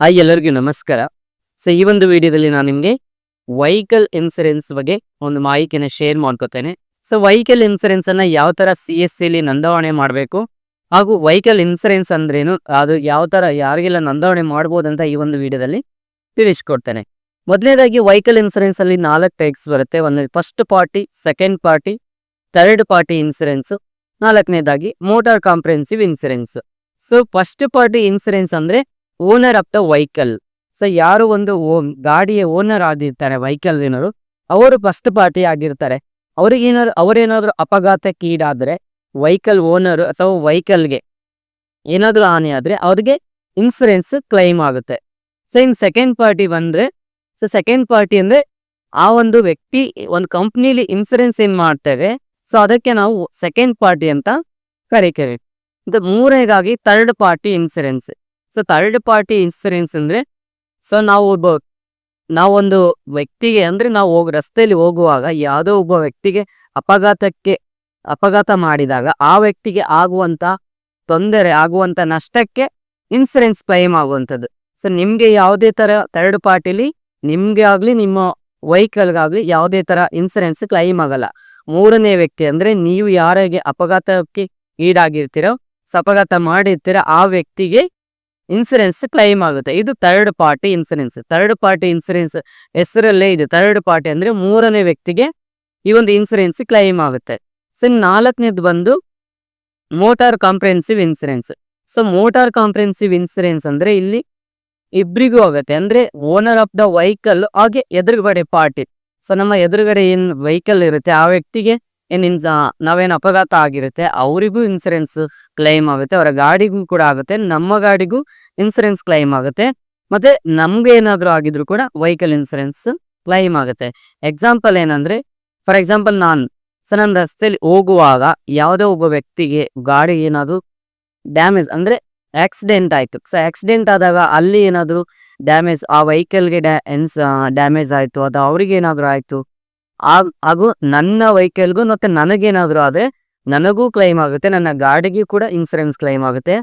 Hi ಎಲ್ಲರಿಗೂ ನಮಸ್ಕಾರ. ಈ ಒಂದು ವಿಡಿಯೋದಲ್ಲಿ ನಾನು ನಿಮಗೆ ವೆಹಿಕಲ್ ಇನ್ಸೂರೆನ್ಸ್ ಬಗ್ಗೆ ಒಂದು ಮಾಹಿತಿಯನ್ನು ಶೇರ್ ಮಾಡ್ಕೋತೇನೆ. ವೆಹಿಕಲ್ ಇನ್ಸೂರೆನ್ಸ್ ಅನ್ನ ಯಾವ ತರ CSC ಲಿ ನೋಂದಣಿ ಮಾಡಬೇಕು ಹಾಗೂ ವೆಹಿಕಲ್ ಇನ್ಸೂರೆನ್ಸ್ ಅಂದ್ರೇನು, ಅದು ಯಾವ ತರ ಯಾರಿಗೆಲ್ಲ ನೋಂದಣಿ ಮಾಡ್ಬೋದು ಅಂತ ಈ ಒಂದು ವಿಡಿಯೋದಲ್ಲಿ ತಿಳಿಸ್ಕೊಡ್ತೇನೆ. ಮೊದಲನೇದಾಗಿ ವೆಹಿಕಲ್ ಇನ್ಸೂರೆನ್ಸ್ ಅಲ್ಲಿ 4 ಟೈಪ್ಸ್ ಬರುತ್ತೆ. ಒಂದು first party, second party, third party insurance, ನಾಲ್ಕನೇದಾಗಿ motor comprehensive insurance. First party insurance ಅಂದ್ರೆ ಓನರ್ ಆಫ್ ದ ವೆಹಿಕಲ್. ಯಾರು ಒಂದು ಗಾಡಿಯ ಓನರ್ ಆಗಿರ್ತಾರೆ ವೆಹಿಕಲ್ ಏನರು, ಅವರು ಫಸ್ಟ್ ಪಾರ್ಟಿ ಆಗಿರ್ತಾರೆ. ಅವರೇನಾದ್ರು ಅಪಘಾತಕ್ಕೆ ಈಡಾದ್ರೆ ವೆಹಿಕಲ್ ಓನರ್ ಅಥವಾ ವೆಹಿಕಲ್ಗೆ ಏನಾದ್ರು ಹಾನಿ ಆದ್ರೆ ಅವ್ರಿಗೆ ಇನ್ಸೂರೆನ್ಸ್ ಕ್ಲೈಮ್ ಆಗುತ್ತೆ. ಇನ್ ಸೆಕೆಂಡ್ ಪಾರ್ಟಿ ಬಂದ್ರೆ, ಸೆಕೆಂಡ್ ಪಾರ್ಟಿ ಅಂದ್ರೆ ಆ ಒಂದು ವ್ಯಕ್ತಿ ಒಂದು ಕಂಪ್ನಿಲಿ ಇನ್ಸೂರೆನ್ಸ್ ಏನ್ ಮಾಡ್ತೇವೆ, ಅದಕ್ಕೆ ನಾವು ಸೆಕೆಂಡ್ ಪಾರ್ಟಿ ಅಂತ ಕರಿತೇವೆ. ಮೂರನೇದಾಗಿ third party insurance. Third party insurance ಅಂದ್ರೆ ನಾವೊಂದು ವ್ಯಕ್ತಿಗೆ ಅಂದ್ರೆ ನಾವು ರಸ್ತೆಯಲ್ಲಿ ಹೋಗುವಾಗ ಯಾವುದೋ ಒಬ್ಬ ವ್ಯಕ್ತಿಗೆ ಅಪಘಾತ ಮಾಡಿದಾಗ ಆ ವ್ಯಕ್ತಿಗೆ ಆಗುವಂತ ತೊಂದರೆ, ಆಗುವಂತ ನಷ್ಟಕ್ಕೆ ಇನ್ಸೂರೆನ್ಸ್ ಕ್ಲೈಮ್ ಆಗುವಂಥದ್ದು. ನಿಮ್ಗೆ ಯಾವುದೇ ತರ ಥರ್ಡ್ ಪಾರ್ಟಿಲಿ ನಿಮ್ಗೆ ಆಗ್ಲಿ ನಿಮ್ಮ ವೆಹಿಕಲ್ಗಾಗ್ಲಿ ಯಾವುದೇ ತರ ಇನ್ಸೂರೆನ್ಸ್ ಕ್ಲೈಮ್ ಆಗಲ್ಲ. ಮೂರನೇ ವ್ಯಕ್ತಿ ಅಂದ್ರೆ ನೀವು ಯಾರಿಗೆ ಅಪಘಾತಕ್ಕೆ ಈಡಾಗಿರ್ತೀರೋ, ಅಪಘಾತ ಮಾಡಿರ್ತೀರ ಆ ವ್ಯಕ್ತಿಗೆ ಇನ್ಸೂರೆನ್ಸ್ ಕ್ಲೈಮ್ ಆಗುತ್ತೆ. ಇದು third party insurance. Third party insurance ಹೆಸರಲ್ಲೇ ಇದೆ. ಥರ್ಡ್ ಪಾರ್ಟಿ ಅಂದ್ರೆ ಮೂರನೇ ವ್ಯಕ್ತಿಗೆ ಈ ಒಂದು ಇನ್ಸೂರೆನ್ಸ್ ಕ್ಲೈಮ್ ಆಗುತ್ತೆ. ನಾಲ್ಕನೇದು ಬಂದು motor comprehensive insurance. Motor comprehensive insurance ಅಂದ್ರೆ ಇಲ್ಲಿ ಇಬ್ರಿಗೂ ಆಗುತ್ತೆ. ಅಂದ್ರೆ ಓನರ್ ಆಫ್ ದ ವೆಹಿಕಲ್ ಹಾಗೆ ಎದುರುಗಡೆ ಪಾರ್ಟಿ. ನಮ್ಮ ಎದುರುಗಡೆ ಏನ್ ವೆಹಿಕಲ್ ಇರುತ್ತೆ ಆ ವ್ಯಕ್ತಿಗೆ ನಾವೇನು ಅಪಘಾತ ಆಗಿರುತ್ತೆ ಅವರಿಗೂ ಇನ್ಸೂರೆನ್ಸ್ ಕ್ಲೈಮ್ ಆಗುತ್ತೆ. ಅವರ ಗಾಡಿಗೂ ಕೂಡ ಆಗುತ್ತೆ, ನಮ್ಮ ಗಾಡಿಗೂ ಇನ್ಸೂರೆನ್ಸ್ ಕ್ಲೈಮ್ ಆಗುತ್ತೆ. ಮತ್ತೆ ನಮ್ಗೆ ಏನಾದ್ರು ಆಗಿದ್ರು ಕೂಡ ವೆಹಿಕಲ್ ಇನ್ಸೂರೆನ್ಸ್ ಕ್ಲೈಮ್ ಆಗುತ್ತೆ. ಎಕ್ಸಾಂಪಲ್ ಏನಂದ್ರೆ, ಫಾರ್ ಎಕ್ಸಾಂಪಲ್ ನನ್ನ ರಸ್ತೆಯಲ್ಲಿ ಹೋಗುವಾಗ ಯಾವುದೋ ಒಬ್ಬ ವ್ಯಕ್ತಿಗೆ ಗಾಡಿ ಏನಾದ್ರು ಡ್ಯಾಮೇಜ್ ಅಂದ್ರೆ ಆಕ್ಸಿಡೆಂಟ್ ಆಯ್ತು. ಆಕ್ಸಿಡೆಂಟ್ ಆದಾಗ ಅಲ್ಲಿ ಏನಾದ್ರು ಡ್ಯಾಮೇಜ್, ಆ ವೆಹಿಕಲ್ಗೆ ಡ್ಯಾಮೇಜ್ ಆಯ್ತು, ಅದು ಅವ್ರಿಗೆ ಏನಾದ್ರು ಆಯ್ತು, ಹಾಗೂ ನನ್ನ ವೆಹಿಕಲ್ಗೂ ಮತ್ತೆ ನನಗೇನಾದ್ರು ಆದ್ರೆ ನನಗೂ ಕ್ಲೈಮ್ ಆಗುತ್ತೆ, ನನ್ನ ಗಾಡಿಗೂ ಕೂಡ ಇನ್ಸೂರೆನ್ಸ್ ಕ್ಲೈಮ್ ಆಗುತ್ತೆ.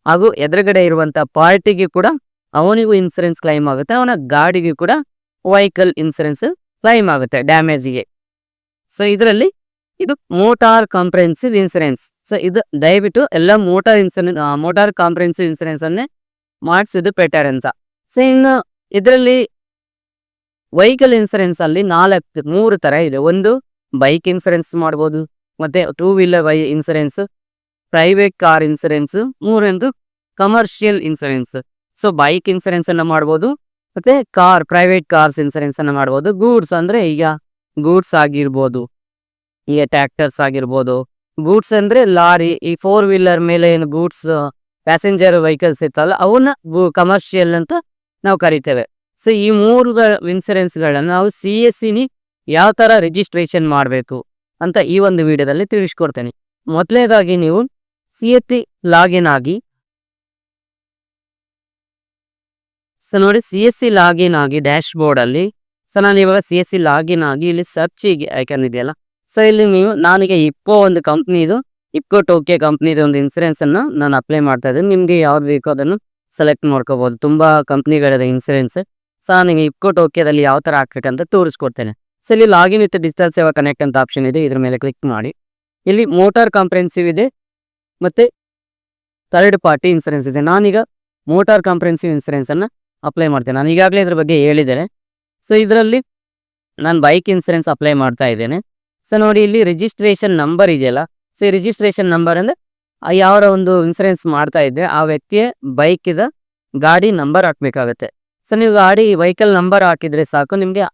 ಹಾಗೂ ಎದುರುಗಡೆ ಇರುವಂತ ಪಾರ್ಟಿಗೆ ಕೂಡ ಅವನಿಗೂ ಇನ್ಸೂರೆನ್ಸ್ ಕ್ಲೈಮ್ ಆಗುತ್ತೆ, ಅವನ ಗಾಡಿಗೂ ಕೂಡ ವೆಹಿಕಲ್ ಇನ್ಸೂರೆನ್ಸ್ ಕ್ಲೈಮ್ ಆಗುತ್ತೆ ಡ್ಯಾಮೇಜಿಗೆ. ಇದರಲ್ಲಿ ಇದು ಮೋಟಾರ್ ಕಾಂಪ್ರಿಹೆನ್ಸಿವ್ ಇನ್ಸೂರೆನ್ಸ್. ಇದು ದಯವಿಟ್ಟು ಎಲ್ಲ ಮೋಟಾರ್ ಕಾಂಪ್ರಿಹೆನ್ಸಿವ್ ಇನ್ಸೂರೆನ್ಸ್ ಅನ್ನೇ ಮಾಡಿಸಿದ್ದು ಬೆಟರ್ ಅಂತ. ಇನ್ನು ಇದರಲ್ಲಿ ವೆಹಿಕಲ್ ಇನ್ಸೂರೆನ್ಸ್ ಅಲ್ಲಿ 3 ತರ ಇದೆ. ಒಂದು ಬೈಕ್ ಇನ್ಸೂರೆನ್ಸ್ ಮಾಡ್ಬೋದು, ಮತ್ತೆ 2 wheeler insurance, private car insurance, ಮೂರನೇದು ಕಮರ್ಷಿಯಲ್ ಇನ್ಸೂರೆನ್ಸ್. ಬೈಕ್ ಇನ್ಸೂರೆನ್ಸ್ ಅನ್ನ ಮಾಡ್ಬೋದು, ಮತ್ತೆ ಪ್ರೈವೇಟ್ ಕಾರ್ಸ್ ಇನ್ಸೂರೆನ್ಸ್ ಅನ್ನ ಮಾಡ್ಬೋದು. ಗೂಡ್ಸ್ ಅಂದ್ರೆ ಈಗ ಗೂಡ್ಸ್ ಆಗಿರ್ಬೋದು, ಈಗ ಟ್ರ್ಯಾಕ್ಟರ್ಸ್ ಆಗಿರ್ಬೋದು. ಗೂಡ್ಸ್ ಅಂದ್ರೆ ಲಾರಿ, ಈ 4 ವೀಲರ್ ಮೇಲೆ ಏನು ಗೂಡ್ಸ್ ಪ್ಯಾಸೆಂಜರ್ ವೆಹಿಕಲ್ಸ್ ಇರ್ತಲ್ಲ ಅವನ್ನ ಕಮರ್ಷಿಯಲ್ ಅಂತ ನಾವು ಕರಿತೇವೆ. ಈ 3 ಇನ್ಸೂರೆನ್ಸ್ಗಳನ್ನ ನಾವು CSC ಯಾವ ತರ ರಿಜಿಸ್ಟ್ರೇಷನ್ ಮಾಡಬೇಕು ಅಂತ ಈ ಒಂದು ವಿಡಿಯೋದಲ್ಲಿ ತಿಳಿಸ್ಕೊಡ್ತೇನೆ. ಮೊದಲನೇದಾಗಿ ನೀವು CSC ಲಾಗಿನ್ ಆಗಿ, ನೋಡಿ CSC ಲಾಗಿನ್ ಆಗಿ ಡ್ಯಾಶ್ ಬೋರ್ಡ್ ಅಲ್ಲಿ ನಾನು ಇವಾಗ CSC ಲಾಗಿನ್ ಆಗಿ ಇಲ್ಲಿ ಸರ್ಚ್ ಐಕನ್ ಇದೆಯಲ್ಲ, ಇಲ್ಲಿ ನೀವು ನಾನೀಗ ಒಂದು ಕಂಪ್ನಿದು ಟೋಕೆ ಕಂಪ್ನಿದು ಒಂದು ಇನ್ಸೂರೆನ್ಸ್ ಅನ್ನ ನಾನು ಅಪ್ಲೈ ಮಾಡ್ತಾ ಇದ್ದೀನಿ. ನಿಮ್ಗೆ ಯಾವ್ದು ಬೇಕೋ ಅದನ್ನು ಸೆಲೆಕ್ಟ್ ಮಾಡ್ಕೋಬಹುದು. ತುಂಬಾ ಕಂಪ್ನಿಗಳಿದೆ ಇನ್ಸೂರೆನ್ಸ್. ನನಗೆ ಟೋಕೆದಲ್ಲಿ ಯಾವ ತರ ಹಾಕ್ಬೇಕಂತ ತೋರಿಸ್ಕೊಡ್ತೇನೆ. ಇಲ್ಲಿ ಲಾಗಿನ್ ವಿತ್ ಡಿಜಿಟಲ್ ಸೇವಾ ಕನೆಕ್ಟ್ ಅಂತ ಆಪ್ಷನ್ ಇದೆ, ಇದ್ರ ಮೇಲೆ ಕ್ಲಿಕ್ ಮಾಡಿ. ಇಲ್ಲಿ ಮೋಟಾರ್ ಕಾಂಪ್ರಿಹೆನ್ಸಿವ್ ಇದೆ, ಮತ್ತೆ ಥರ್ಡ್ ಪಾರ್ಟಿ ಇನ್ಸೂರೆನ್ಸ್ ಇದೆ. ನಾನೀಗ ಮೋಟಾರ್ ಕಾಂಪ್ರಿಹೆನ್ಸಿವ್ ಇನ್ಸೂರೆನ್ಸ್ ಅನ್ನ ಅಪ್ಲೈ ಮಾಡ್ತೇನೆ. ನಾನು ಈಗಾಗಲೇ ಇದ್ರ ಬಗ್ಗೆ ಹೇಳಿದ್ದೇನೆ. ಇದರಲ್ಲಿ ನಾನು ಬೈಕ್ ಇನ್ಸೂರೆನ್ಸ್ ಅಪ್ಲೈ ಮಾಡ್ತಾ ಇದ್ದೇನೆ. ನೋಡಿ ಇಲ್ಲಿ ರಿಜಿಸ್ಟ್ರೇಷನ್ ನಂಬರ್ ಇದೆಯಲ್ಲ, ರಿಜಿಸ್ಟ್ರೇಷನ್ ನಂಬರ್ ಅಂದ್ರೆ ಯಾವ ಒಂದು ಇನ್ಸೂರೆನ್ಸ್ ಮಾಡ್ತಾ ಇದ್ದೆ ಆ ವ್ಯಕ್ತಿಯ ಬೈಕಿದ ಗಾಡಿ ನಂಬರ್ ಹಾಕ್ಬೇಕಾಗತ್ತೆ. ನೀವು ಗಾಡಿ ವೆಹಿಕಲ್ ನಂಬರ್ ಹಾಕಿದ್ರೆ ಸಾಕು, ನಿಮ್ಗೆ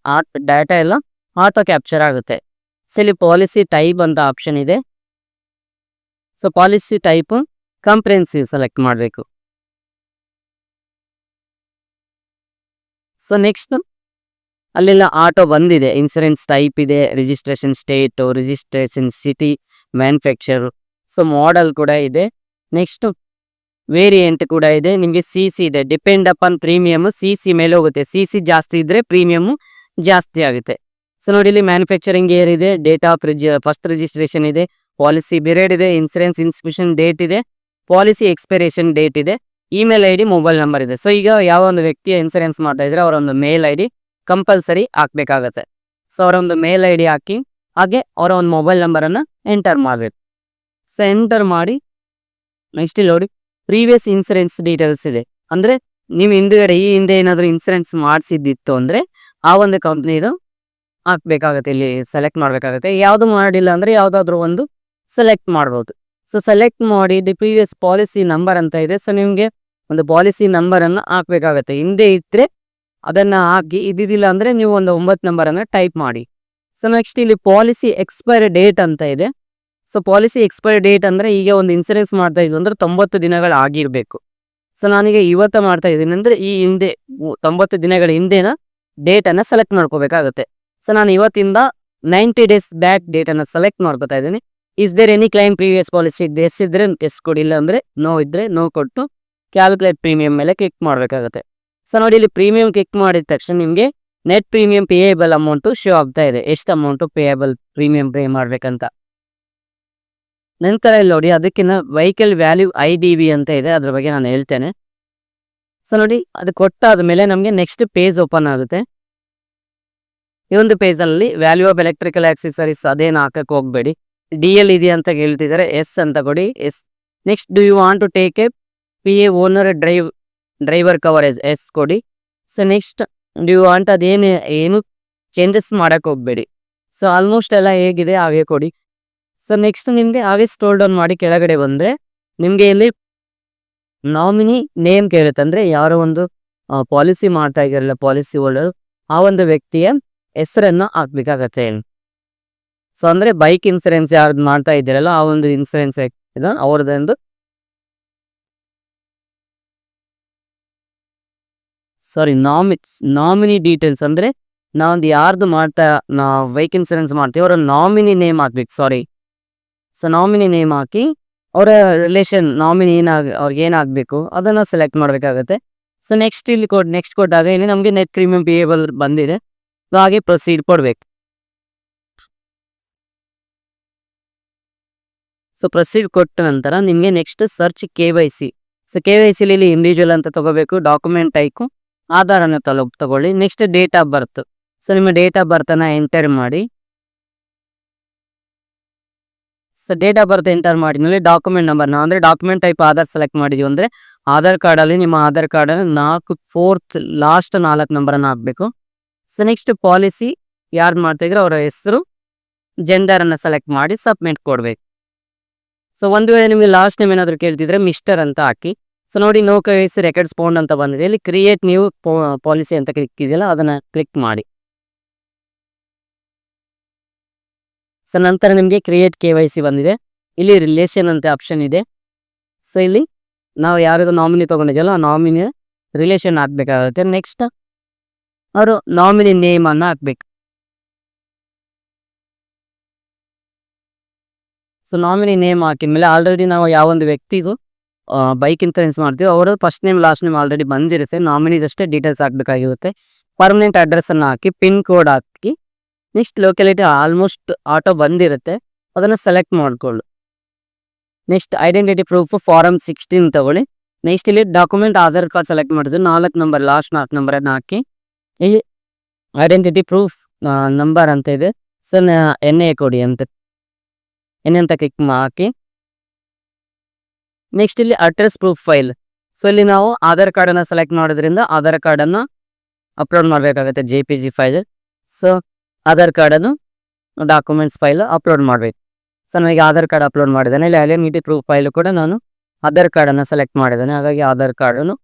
ಡಾಟಾ ಎಲ್ಲ ಆಟೋ ಕ್ಯಾಪ್ಚರ್ ಆಗುತ್ತೆ. ಇಲ್ಲಿ ಪಾಲಿಸಿ ಟೈಪ್ ಅಂತ ಆಪ್ಷನ್ ಇದೆ. ಪಾಲಿಸಿ ಟೈಪ್ ಕಾಂಪ್ರಿಹೆನ್ಸಿವ್ ಸೆಲೆಕ್ಟ್ ಮಾಡಬೇಕು. ನೆಕ್ಸ್ಟ್ ಅಲ್ಲೆಲ್ಲ ಆಟೋ ಬಂದಿದೆ, ಇನ್ಸೂರೆನ್ಸ್ ಟೈಪ್ ಇದೆ, registration state, registration city, manufacture, model ಕೂಡ ಇದೆ. ನೆಕ್ಸ್ಟ್ ವೇರಿಯಂಟ್ ಕೂಡ ಇದೆ. ನಿಮಗೆ CC ಇದೆ, ಡಿಪೆಂಡ್ ಅಪಾನ್ ಪ್ರೀಮಿಯಮ್. CC ಮೇಲೆ ಹೋಗುತ್ತೆ, CC ಜಾಸ್ತಿ ಇದ್ರೆ ಪ್ರೀಮಿಯಮ್ ಜಾಸ್ತಿ ಆಗುತ್ತೆ. ನೋಡಿ ಇಲ್ಲಿ ಮ್ಯಾನುಫ್ಯಾಕ್ಚರಿಂಗ್ ಇಯರ್ ಇದೆ, ಡೇಟ್ ಆಫ್ ಫಸ್ಟ್ ರಿಜಿಸ್ಟ್ರೇಷನ್ ಇದೆ, ಪಾಲಿಸಿ ಪೀರಿಯಡ್ ಇದೆ, ಇನ್ಸೂರೆನ್ಸ್ ಇನ್ಸ್ಪೆಕ್ಷನ್ ಡೇಟ್ ಇದೆ, ಪಾಲಿಸಿ ಎಕ್ಸ್ಪೈರೇಷನ್ ಡೇಟ್ ಇದೆ, email I D, mobile number ಇದೆ. ಸೊ ಈಗ ಯಾವ ಒಂದು ವ್ಯಕ್ತಿಯ ಇನ್ಸೂರೆನ್ಸ್ ಮಾಡ್ತಾ ಇದ್ರೆ ಅವರ ಒಂದು ಮೇಲ್ ಐ ಡಿ ಕಂಪಲ್ಸರಿ ಹಾಕ್ಬೇಕಾಗತ್ತೆ. ಸೊ ಅವರ ಒಂದು ಮೇಲ್ ಐ ಡಿ ಹಾಕಿ, ಹಾಗೆ ಅವರ ಒಂದು ಮೊಬೈಲ್ ನಂಬರನ್ನು ಎಂಟರ್ ಮಾಡಬೇಕು. ಸೊ ಎಂಟರ್ ಮಾಡಿ ನೆಕ್ಸ್ಟ್ ಇಲ್ಲಿ ನೋಡಿ ಪ್ರೀವಿಯಸ್ ಇನ್ಸೂರೆನ್ಸ್ ಡೀಟೇಲ್ಸ್ ಇದೆ. ಅಂದರೆ ನೀವು ಹಿಂದುಗಡೆ ಈ ಹಿಂದೆ ಏನಾದರೂ ಇನ್ಸೂರೆನ್ಸ್ ಮಾಡಿಸಿದ್ದಿತ್ತು ಅಂದರೆ ಆ ಒಂದು ಕಂಪ್ನಿದು ಹಾಕ್ಬೇಕಾಗತ್ತೆ, ಇಲ್ಲಿ ಸೆಲೆಕ್ಟ್ ಮಾಡಬೇಕಾಗತ್ತೆ. ಯಾವುದು ಮಾಡಿಲ್ಲ ಅಂದರೆ ಯಾವುದಾದ್ರೂ ಒಂದು ಸೆಲೆಕ್ಟ್ ಮಾಡ್ಬೋದು. ಸೊ ಸೆಲೆಕ್ಟ್ ಮಾಡಿ ದಿ ಪ್ರೀವಿಯಸ್ ಪಾಲಿಸಿ ನಂಬರ್ ಅಂತ ಇದೆ. ಸೊ ನಿಮಗೆ ಒಂದು ಪಾಲಿಸಿ ನಂಬರನ್ನು ಹಾಕಬೇಕಾಗತ್ತೆ. ಹಿಂದೆ ಇದ್ದರೆ ಅದನ್ನು ಹಾಕಿ, ಇದ್ದಿದ್ದಿಲ್ಲ ಅಂದರೆ ನೀವು ಒಂದು 9 ನಂಬರನ್ನು ಟೈಪ್ ಮಾಡಿ. ಸೊ ನೆಕ್ಸ್ಟ್ ಇಲ್ಲಿ ಪಾಲಿಸಿ ಎಕ್ಸ್ಪೈರಿ ಡೇಟ್ ಅಂತ ಇದೆ. ಸೊ ಪಾಲಿಸಿ ಎಕ್ಸ್ಪೈರಿ ಡೇಟ್ ಅಂದರೆ ಈಗ ಒಂದು ಇನ್ಸೂರೆನ್ಸ್ ಮಾಡ್ತಾ ಇದ್ದು ಅಂದರೆ 90 ದಿನಗಳಾಗಿರಬೇಕು. ಸೊ ನಾನೀಗ ಇವತ್ತು ಮಾಡ್ತಾ ಇದ್ದೀನಿ ಅಂದರೆ ಈ ಹಿಂದೆ 90 ದಿನಗಳ ಹಿಂದೆನ ಡೇಟನ್ನು ಸೆಲೆಕ್ಟ್ ಮಾಡ್ಕೋಬೇಕಾಗುತ್ತೆ. ಸೊ ನಾನು ಇವತ್ತಿಂದ 90 ಡೇಸ್ ಬ್ಯಾಕ್ ಡೇಟನ್ನು ಸೆಲೆಕ್ಟ್ ಮಾಡ್ಕೊತಾ ಇದ್ದೀನಿ. Is there any claim previous policy yes ಇದ್ದರೆ ಎಸ್ ಕೊಡಿ, ಇಲ್ಲ ಅಂದರೆ ನೋ ಇದ್ದರೆ ನೋ ಕೊಟ್ಟು ಕ್ಯಾಲ್ಕುಲೇಟ್ ಪ್ರೀಮಿಯಂ ಮೇಲೆ ಕ್ಲಿಕ್ ಮಾಡಬೇಕಾಗುತ್ತೆ. ಸೊ ನೋಡಿ ಇಲ್ಲಿ ಪ್ರೀಮಿಯಂ ಕ್ಲಿಕ್ ಮಾಡಿದ ತಕ್ಷಣ ನಿಮಗೆ net premium payable amount show ಆಗ್ತಾ ಇದೆ, ಎಷ್ಟು ಅಮೌಂಟು ಪೇಯೇಬಲ್ ಪ್ರೀಮಿಯಂ ಪೇ ಮಾಡಬೇಕಂತ. ನಂತರ ಇಲ್ಲಿ ನೋಡಿ ಅದಕ್ಕಿಂತ ವೆಹಿಕಲ್ ವ್ಯಾಲ್ಯೂ IDV ಅಂತ ಇದೆ, ಅದ್ರ ಬಗ್ಗೆ ನಾನು ಹೇಳ್ತೇನೆ. ಸೊ ನೋಡಿ ಅದು ಕೊಟ್ಟಾದ ಮೇಲೆ ನಮಗೆ ನೆಕ್ಸ್ಟ್ ಪೇಜ್ ಓಪನ್ ಆಗುತ್ತೆ. ಈ ಒಂದು ಪೇಜಲ್ಲಿ ವ್ಯಾಲ್ಯೂ ಆಫ್ ಎಲೆಕ್ಟ್ರಿಕಲ್ ಆಕ್ಸೆಸರೀಸ್ ಅದೇನು ಹಾಕಕ್ಕೆ ಹೋಗಬೇಡಿ. DL ಇದೆ ಅಂತ ಹೇಳ್ತಿದ್ದಾರೆ, ಎಸ್ ಅಂತ ಕೊಡಿ, yes. Next do you want to take a PA owner driver coverage, yes ಕೊಡಿ. So next do you want ಏನು ಚೇಂಜಸ್ ಮಾಡೋಕ್ಕೆ ಹೋಗಬೇಡಿ. ಸೊ ಆಲ್ಮೋಸ್ಟ್ ಎಲ್ಲ ಹೇಗಿದೆ ಹಾಗೆ ಕೊಡಿ. ಸೊ ನೆಕ್ಸ್ಟ್ ನಿಮಗೆ ಹಾಗೆ ಸ್ಕ್ರೋಲ್ ಡೌನ್ ಮಾಡಿ ಕೆಳಗಡೆ ಬಂದರೆ ನಿಮಗೆ ಇಲ್ಲಿ ನಾಮಿನಿ ನೇಮ್ ಕೇಳುತ್ತೆ. ಅಂದರೆ ಯಾರೋ ಒಂದು ಪಾಲಿಸಿ ಮಾಡ್ತಾ ಇದ್ದಾರಲ್ಲ ಪಾಲಿಸಿ ಹೋಲ್ಡರ್, ಆ ಒಂದು ವ್ಯಕ್ತಿಯ ಹೆಸರನ್ನು ಹಾಕ್ಬೇಕಾಗತ್ತೆ. ಸೊ ಅಂದರೆ ಬೈಕ್ ಇನ್ಸೂರೆನ್ಸ್ ಯಾರ್ದು ಮಾಡ್ತಾ ಇದ್ದೀರಲ್ಲ ಆ ಒಂದು ಇನ್ಸೂರೆನ್ಸ್ ಅವ್ರದ್ದೊಂದು ನಾಮಿನಿ ಡೀಟೇಲ್ಸ್. ಅಂದರೆ ನಾವೊಂದು ಯಾರ್ದು ನಾವು ಬೈಕ್ ಇನ್ಸೂರೆನ್ಸ್ ಮಾಡ್ತೀವಿ ಅವರ ನಾಮಿನಿ ನೇಮ್ ಹಾಕ್ಬೇಕು. ಸೊ ನಾಮಿನಿ ನೇಮ್ ಹಾಕಿ ಅವರ ರಿಲೇಷನ್ ನಾಮಿನಿ ಅವ್ರಿಗೆ ಏನಾಗಬೇಕು ಅದನ್ನು ಸೆಲೆಕ್ಟ್ ಮಾಡಬೇಕಾಗತ್ತೆ. ಸೊ ನೆಕ್ಸ್ಟ್ ಇಲ್ಲಿ ನೆಕ್ಸ್ಟ್ ಕೊಟ್ಟಾಗ ಇಲ್ಲಿ ನಮಗೆ ನೆಟ್ ಪ್ರೀಮಿಯಂ ಪೇಯೇಬಲ್ ಬಂದಿದೆ. ಸೊ ಹಾಗೆ ಪ್ರೊಸೀಡ್ ಕೊಡಬೇಕು. ಸೊ ಪ್ರೊಸೀಡ್ ಕೊಟ್ಟ ನಂತರ ನಿಮಗೆ ನೆಕ್ಸ್ಟ್ ಸರ್ಚ್ KYC. ಸೊ KYCಲಿ ಇಲ್ಲಿ ಇಂಡಿವಿಜುವಲ್ ಅಂತ ತಗೋಬೇಕು, ಡಾಕ್ಯುಮೆಂಟ್ ಟೈಪು ಆಧಾರನ ತಗೊಳ್ಳಿ. Next date of birth. So ನಿಮ್ಮ ಡೇಟ್ ಆಫ್ ಬರ್ತನ್ನು ಎಂಟರ್ ಮಾಡಿ. So date of birth enter ಮಾಡಿದ್ಮೇಲೆ ಡಾಕ್ಯುಮೆಂಟ್ ನಂಬರ್, ನಾವು ಅಂದರೆ ಡಾಕ್ಯುಮೆಂಟ್ ಟೈಪ್ ಆಧಾರ್ ಸೆಲೆಕ್ಟ್ ಮಾಡಿದ್ದೀವಿ ಅಂದರೆ ಆಧಾರ್ ಕಾರ್ಡಲ್ಲಿ ನಿಮ್ಮ ಆಧಾರ್ ಕಾರ್ಡಲ್ಲಿ 4 ಲಾಸ್ಟ್ 4 ನಂಬರನ್ನು ಹಾಕಬೇಕು. ಸೊ ನೆಕ್ಸ್ಟ್ ಪಾಲಿಸಿ ಯಾರು ಮಾಡ್ತಾಯಿದ್ರೆ ಅವರ ಹೆಸರು, ಜೆಂಡರನ್ನು ಸೆಲೆಕ್ಟ್ ಮಾಡಿ ಸಬ್ಮಿಟ್ ಕೊಡಬೇಕು. ಸೊ ಒಂದು ವೇಳೆ ನಿಮಗೆ ಲಾಸ್ಟ್ ನೇಮ್ ಏನಾದರೂ ಕೇಳ್ತಿದ್ರೆ ಮಿಸ್ಟರ್ ಅಂತ ಹಾಕಿ. ಸೊ ನೋಡಿ ನೋ KYC ರೆಕಾರ್ಡ್ಸ್ ಫೌಂಡ್ ಅಂತ ಬಂದಿದೆ, ಇಲ್ಲಿ ಕ್ರಿಯೇಟ್ ನ್ಯೂ ಪಾಲಿಸಿ ಅಂತ ಕ್ಲಿಕ್ ಇದೆಯಲ್ಲ ಅದನ್ನು ಕ್ಲಿಕ್ ಮಾಡಿ. ಸೊ ನಂತರ ನಿಮಗೆ ಕ್ರಿಯೇಟ್ KYC ಬಂದಿದೆ, ಇಲ್ಲಿ ರಿಲೇಷನ್ ಅಂತ ಆಪ್ಷನ್ ಇದೆ. ಸೊ ಇಲ್ಲಿ ನಾವು ಯಾರ್ದು ನಾಮಿನಿ ತೊಗೊಂಡಿದ್ದೀವಲ್ಲ ಆ ನಾಮಿನಿ ರಿಲೇಷನ್ ಹಾಕಬೇಕಾಗುತ್ತೆ. ನೆಕ್ಸ್ಟ್ ಅವರು ನಾಮಿನಿ ನೇಮನ್ನು ಹಾಕಬೇಕು. ಸೊ ನಾಮಿನಿ ನೇಮ್ ಹಾಕಿದ್ಮೇಲೆ ಆಲ್ರೆಡಿ ನಾವು ಯಾವೊಂದು ವ್ಯಕ್ತಿಗೂ ಬೈಕ್ ಇನ್ಸೂರೆನ್ಸ್ ಮಾಡ್ತೀವಿ ಅವರು first name last name already ಬಂದಿರುತ್ತೆ, ನಾಮಿನಿದಷ್ಟೇ ಡೀಟೇಲ್ಸ್ ಹಾಕಬೇಕಾಗಿರುತ್ತೆ. ಪರ್ಮನೆಂಟ್ ಅಡ್ರೆಸ್ಸನ್ನು ಹಾಕಿ, ಪಿನ್ ಕೋಡ್ ಹಾಕಿ, ನೆಕ್ಸ್ಟ್ ಲೊಕ್ಯಾಲಿಟಿ ಆಲ್ಮೋಸ್ಟ್ ಆಟೋ ಬಂದಿರುತ್ತೆ ಅದನ್ನು ಸೆಲೆಕ್ಟ್ ಮಾಡಿಕೊಳ್ಳು. ನೆಕ್ಸ್ಟ್ ಐಡೆಂಟಿಟಿ ಪ್ರೂಫ್ ಫಾರಮ್ 16 ತಗೊಳ್ಳಿ. ನೆಕ್ಸ್ಟ್ ಇಲ್ಲಿ ಡಾಕ್ಯುಮೆಂಟ್ ಆಧಾರ್ ಕಾರ್ಡ್ ಸೆಲೆಕ್ಟ್ ಮಾಡಿದ್ರೆ 4 ನಂಬರ್ ಲಾಸ್ಟ್ 4 ನಂಬರನ್ನು ಹಾಕಿ, ಇಲ್ಲಿ ಐಡೆಂಟಿಟಿ ಪ್ರೂಫ್ ನಂಬರ್ ಅಂತ ಇದೆ. ಸೊ NA ಕೊಡಿ ಅಂತ ಕ್ಲಿಕ್ ಹಾಕಿ. ನೆಕ್ಸ್ಟ್ ಇಲ್ಲಿ ಅಡ್ರೆಸ್ ಪ್ರೂಫ್ ಫೈಲ್. ಸೊ ಇಲ್ಲಿ ನಾವು ಆಧಾರ್ ಕಾರ್ಡನ್ನು ಸೆಲೆಕ್ಟ್ ಮಾಡೋದ್ರಿಂದ ಆಧಾರ್ ಕಾರ್ಡನ್ನು ಅಪ್ಲೋಡ್ ಮಾಡಬೇಕಾಗುತ್ತೆ JPG ಫೈಲ್. ಸೊ ಆಧಾರ್ ಕಾರ್ಡನ್ನು ಡಾಕ್ಯುಮೆಂಟ್ಸ್ ಫೈಲ್ ಅಪ್ಲೋಡ್ ಮಾಡಬೇಕು. ಸೊ ನನಗೆ ಆಧಾರ್ ಕಾರ್ಡ್ ಅಪ್ಲೋಡ್ ಮಾಡಿದ್ದೇನೆ. ಇಲ್ಲಿ ಐಡೆಂಟಿಟಿ ಪ್ರೂಫ್ ಫೈಲು ಕೂಡ ನಾನು ಆಧಾರ್ ಕಾರ್ಡನ್ನು ಸೆಲೆಕ್ಟ್ ಮಾಡಿದ್ದೇನೆ, ಹಾಗಾಗಿ ಆಧಾರ್ ಕಾರ್ಡನ್ನು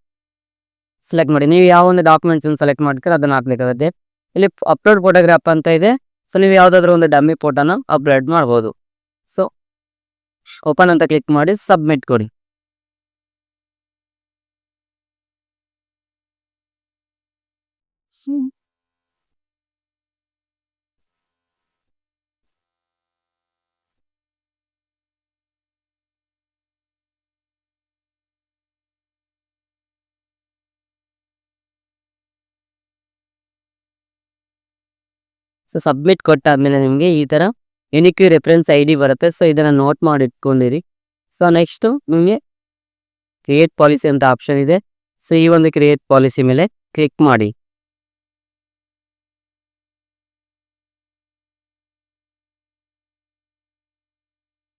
ಸೆಲೆಕ್ಟ್ ಮಾಡಿ. ನೀವು ಯಾವ ಒಂದು ಡಾಕ್ಯುಮೆಂಟ್ಸನ್ನು ಸೆಲೆಕ್ಟ್ ಮಾಡ್ತೀರ ಅದನ್ನು ಹಾಕಬೇಕಾಗುತ್ತೆ. ಇಲ್ಲಿ ಅಪ್ಲೋಡ್ ಫೋಟೋಗ್ರಾಫ್ ಅಂತ ಇದೆ. ಸೊ ನೀವು ಯಾವುದಾದ್ರೂ ಒಂದು ಡಮ್ಮಿ ಫೋಟೋನ ಅಪ್ಲೋಡ್ ಮಾಡ್ಬೋದು. ಸೊ ಓಪನ್ ಅಂತ ಕ್ಲಿಕ್ ಮಾಡಿ ಸಬ್ಮಿಟ್ ಕೊಡಿ. ಸೊ ಸಬ್ಮಿಟ್ ಕೊಟ್ಟಾದ್ಮೇಲೆ ನಿಮಗೆ ಈ ಥರ ಯುನಿಕ್ ರೆಫರೆನ್ಸ್ ID ಬರುತ್ತೆ. ಸೊ ಇದನ್ನು ನೋಟ್ ಮಾಡಿ ಇಟ್ಕೊಂಡಿರಿ. ಸೊ ನೆಕ್ಸ್ಟು ನಿಮಗೆ ಕ್ರಿಯೇಟ್ ಪಾಲಿಸಿ ಅಂತ ಆಪ್ಷನ್ ಇದೆ. ಸೊ ಈ ಒಂದು ಕ್ರಿಯೇಟ್ ಪಾಲಿಸಿ ಮೇಲೆ ಕ್ಲಿಕ್ ಮಾಡಿ.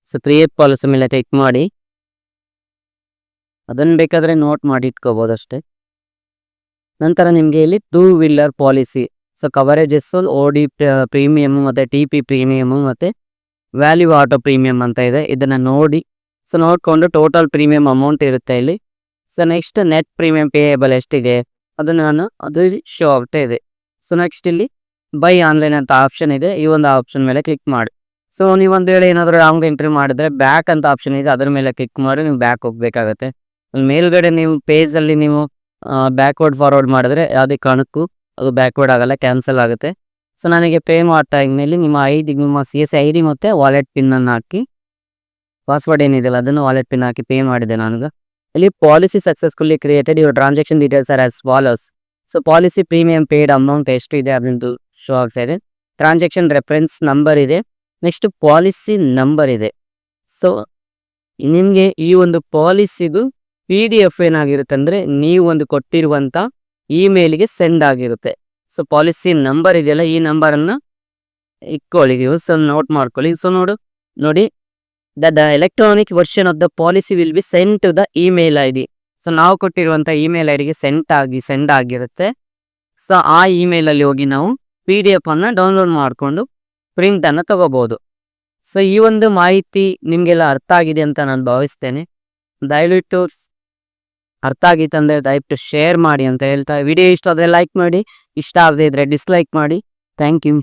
ಸೊ ಕ್ರಿಯೇಟ್ ಪಾಲಿಸಿ ಮೇಲೆ ಕ್ಲಿಕ್ ಮಾಡಿ. ಅದನ್ನು ಬೇಕಾದರೆ ನೋಟ್ ಮಾಡಿ ಇಟ್ಕೋಬೋದು ಅಷ್ಟೇ. ನಂತರ ನಿಮಗೆ ಇಲ್ಲಿ 2 wheeler policy, so coverages OD premium ಮತ್ತು TP ಪ್ರೀಮಿಯಮ್ ಮತ್ತು ವ್ಯಾಲ್ಯೂ ಆಟೋ ಪ್ರೀಮಿಯಮ್ ಅಂತ ಇದೆ. ಇದನ್ನು ನೋಡಿ, ಸೊ ನೋಡಿಕೊಂಡು ಟೋಟಲ್ ಪ್ರೀಮಿಯಂ ಅಮೌಂಟ್ ಇರುತ್ತೆ ಇಲ್ಲಿ. So next net premium payable ಎಷ್ಟಿದೆ ಅದು ಶೋ ಆಗ್ತಾ ಇದೆ. ಸೊ ನೆಕ್ಸ್ಟ್ ಇಲ್ಲಿ ಬೈ ಆನ್ಲೈನ್ ಅಂತ ಆಪ್ಷನ್ ಇದೆ. ಈ ಒಂದು ಆಪ್ಷನ್ ಮೇಲೆ ಕ್ಲಿಕ್ ಮಾಡಿ. ಸೊ ನೀವು ಒಂದು ವೇಳೆ ಏನಾದರೂ ರಾಂಗ್ ಎಂಟ್ರಿ ಮಾಡಿದ್ರೆ ಬ್ಯಾಕ್ ಅಂತ ಆಪ್ಷನ್ ಇದೆ, ಅದರ ಮೇಲೆ ಕ್ಲಿಕ್ ಮಾಡಿ ನೀವು ಬ್ಯಾಕ್ ಹೋಗಬೇಕಾಗತ್ತೆ. ಮೇಲ್ಗಡೆ ನೀವು ಪೇಜಲ್ಲಿ ನೀವು ಬ್ಯಾಕ್ವರ್ಡ್ ಫಾರ್ವರ್ಡ್ ಮಾಡಿದ್ರೆ ಯಾವುದೇ ಕಾರಣಕ್ಕೂ ಅದು ಬ್ಯಾಕ್ವರ್ಡ್ ಆಗಲ್ಲ, ಕ್ಯಾನ್ಸಲ್ ಆಗುತ್ತೆ. ಸೊ ನನಗೆ ಪೇ ಮಾಡ್ತಾ ಇದ್ಮೇಲೆ ನಿಮ್ಮ ನಿಮ್ಮ CSC ID ಮತ್ತು ವಾಲೆಟ್ ಪಿನ್ನನ್ನು ಹಾಕಿ, ಪಾಸ್ವರ್ಡ್ ಏನಿದೆಯಲ್ಲ ಅದನ್ನು ವಾಲೆಟ್ ಪಿನ್ ಹಾಕಿ ಪೇ ಮಾಡಿದೆ ನನಗೆ. ಇಲ್ಲಿ policy successfully created, your transaction details R as follows. So policy premium paid amount ಎಷ್ಟು ಇದೆ ಅದನ್ನು ಶೋ ಆಗ್ತಾ ಇದೆ. ಟ್ರಾನ್ಸಾಕ್ಷನ್ ರೆಫರೆನ್ಸ್ ನಂಬರ್ ಇದೆ, ನೆಕ್ಸ್ಟ್ ಪಾಲಿಸಿ ನಂಬರ್ ಇದೆ. ಸೊ ನಿಮಗೆ ಈ ಒಂದು ಪಾಲಿಸಿಗೂ PDF ಏನಾಗಿರುತ್ತೆ ಅಂದರೆ ನೀವು ಒಂದು ಕೊಟ್ಟಿರುವಂಥ ಇಮೇಲಿಗೆ ಸೆಂಡ್ ಆಗಿರುತ್ತೆ. ಸೊ ಪಾಲಿಸಿ ನಂಬರ್ ಇದೆಯಲ್ಲ, ಈ ನಂಬರನ್ನು ಇಟ್ಕೊಳ್ಳಿ, ಸೊ ನೋಟ್ ಮಾಡ್ಕೊಳ್ಳಿ. ಸೊ ನೋಡಿ the electronic version of the policy will be send to the email ID. So ನಾವು ಕೊಟ್ಟಿರುವಂಥ ಇಮೇಲ್ ಐಡಿಗೆ ಸೆಂಡ್ ಆಗಿರುತ್ತೆ. ಸೊ ಆ ಇಮೇಲಲ್ಲಿ ಹೋಗಿ ನಾವು PDF ಅನ್ನು ಡೌನ್ಲೋಡ್ ಮಾಡಿಕೊಂಡು ಪ್ರಿಂಟನ್ನು ತಗೋಬೋದು. ಸೊ ಈ ಒಂದು ಮಾಹಿತಿ ನಿಮಗೆಲ್ಲ ಅರ್ಥ ಆಗಿದೆ ಅಂತ ನಾನು ಭಾವಿಸ್ತೇನೆ. ದಯವಿಟ್ಟು ಅರ್ಥ ಆಗಿತ್ತಂದರೆ ದಯವಿಟ್ಟು ಶೇರ್ ಮಾಡಿ ಅಂತ ಹೇಳ್ತಾ, ವಿಡಿಯೋ ಇಷ್ಟ ಆದರೆ ಲೈಕ್ ಮಾಡಿ, ಇಷ್ಟ ಆಗದೆ ಇದ್ದರೆ ಡಿಸ್ಲೈಕ್ ಮಾಡಿ. Thank you.